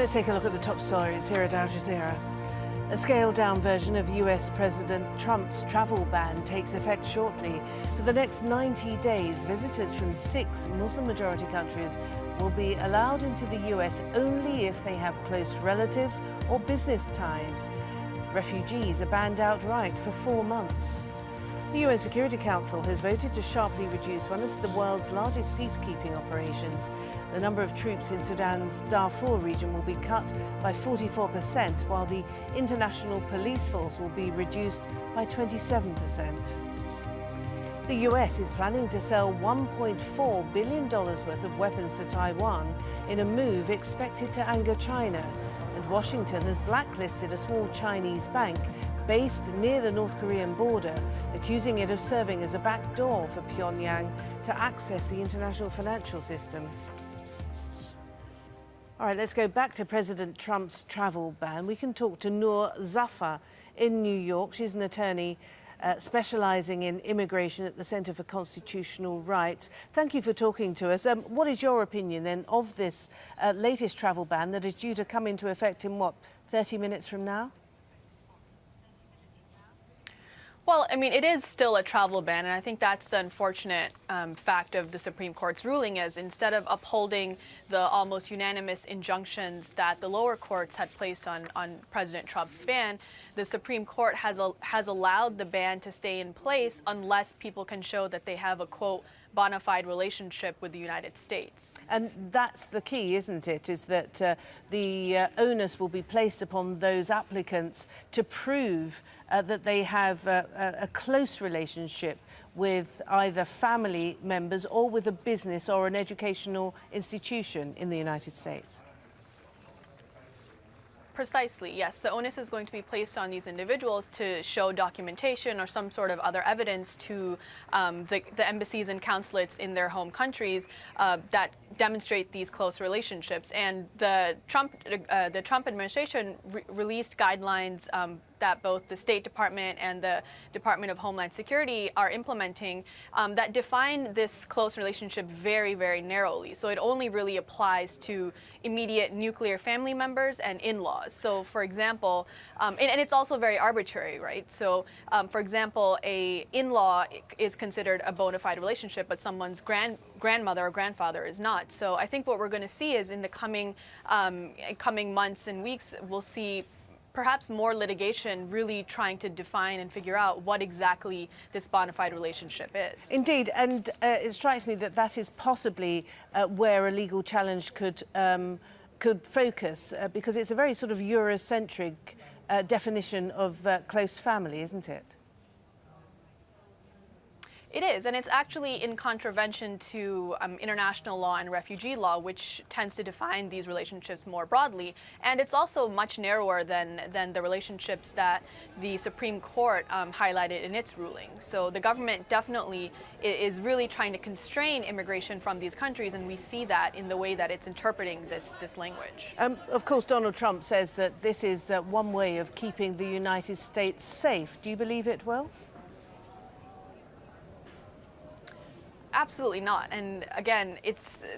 Let's take a look at the top stories here at Al Jazeera. A scaled-down version of US President Trump's travel ban takes effect shortly. For the next 90 days, visitors from 6 Muslim-majority countries will be allowed into the US only if they have close relatives or business ties. Refugees are banned outright for 4 months. The UN Security Council has voted to sharply reduce one of the world's largest peacekeeping operations. The number of troops in Sudan's Darfur region will be cut by 44%, while the international police force will be reduced by 27%. The US is planning to sell $1.4 billion worth of weapons to Taiwan in a move expected to anger China. And Washington has blacklisted a small Chinese bank based near the North Korean border, accusing it of serving as a backdoor for Pyongyang to access the international financial system. All right, let's go back to President Trump's travel ban. We can talk to Noor Zafar in New York. She's an attorney specialising in immigration at the Centre for Constitutional Rights. Thank you for talking to us. What is your opinion then of this latest travel ban that is due to come into effect in, 30 minutes from now? Well, I mean, it is still a travel ban, and I think that's the unfortunate fact of the Supreme Court's ruling is instead of upholding the almost unanimous injunctions that the lower courts had placed on President Trump's ban, the Supreme Court has allowed the ban to stay in place unless people can show that they have a, quote, bona fide relationship with the United States. And that's the key, isn't it, is that the onus will be placed upon those applicants to prove that they have a close relationship with either family members or with a business or an educational institution in the United States. Precisely, yes. The onus is going to be placed on these individuals to show documentation or some sort of other evidence to the embassies and consulates in their home countries that demonstrate these close relationships. And the Trump administration released guidelines that both the State Department and the Department of Homeland Security are implementing that define this close relationship very, very narrowly. So it only really applies to immediate nuclear family members and in-laws. So, for example, and it's also very arbitrary, right? So, for example, a in-law is considered a bona fide relationship, but someone's grandmother or grandfather is not. So I think what we're going to see is in the coming months and weeks, we'll see perhaps more litigation really trying to define and figure out what exactly this bona fide relationship is. Indeed, and it strikes me that that is possibly where a legal challenge could focus, because it's a very sort of Eurocentric definition of close family, isn't it? It is, and it's actually in contravention to international law and refugee law, which tends to define these relationships more broadly. And it's also much narrower than the relationships that the Supreme Court highlighted in its ruling. So the government definitely is really trying to constrain immigration from these countries, and we see that in the way that it's interpreting this language. Of course, Donald Trump says that this is one way of keeping the United States safe. Do you believe it will? Absolutely not. And again,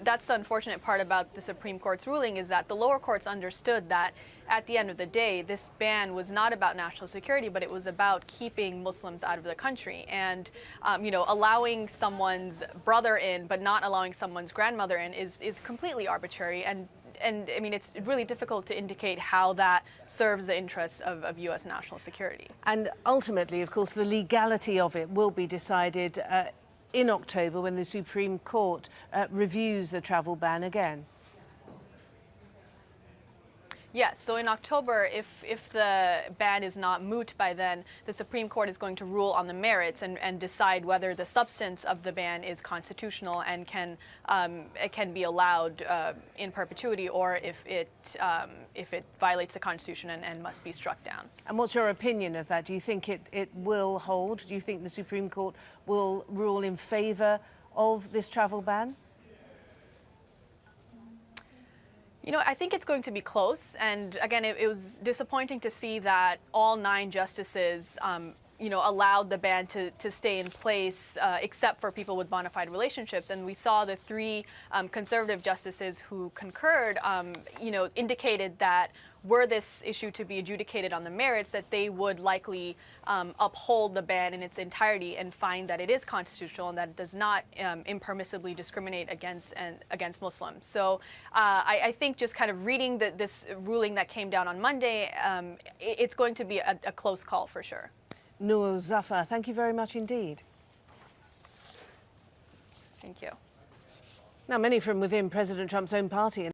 that's the unfortunate part about the Supreme Court's ruling is that the lower courts understood that at the end of the day, this ban was not about national security, but it was about keeping Muslims out of the country. And, allowing someone's brother in, but not allowing someone's grandmother in is completely arbitrary. And I mean, it's really difficult to indicate how that serves the interests of U.S. national security. And ultimately, of course, the legality of it will be decided in October when the Supreme Court reviews the travel ban again. Yes, so in October, if the ban is not moot by then, the Supreme Court is going to rule on the merits and decide whether the substance of the ban is constitutional and it can be allowed in perpetuity, or if it violates the Constitution and must be struck down. And what's your opinion of that? Do you think it will hold? Do you think the Supreme Court will rule in favour of this travel ban? I think it's going to be close. And again, it was disappointing to see that all 9 justices, allowed the ban to stay in place, except for people with bona fide relationships. And we saw the three conservative justices who concurred, indicated that were this issue to be adjudicated on the merits, that they would likely uphold the ban in its entirety and find that it is constitutional and that it does not impermissibly discriminate against Muslims. So I think just kind of reading this ruling that came down on Monday, it's going to be a close call for sure. Noor Zafar, thank you very much indeed. Thank you. Now, many from within President Trump's own party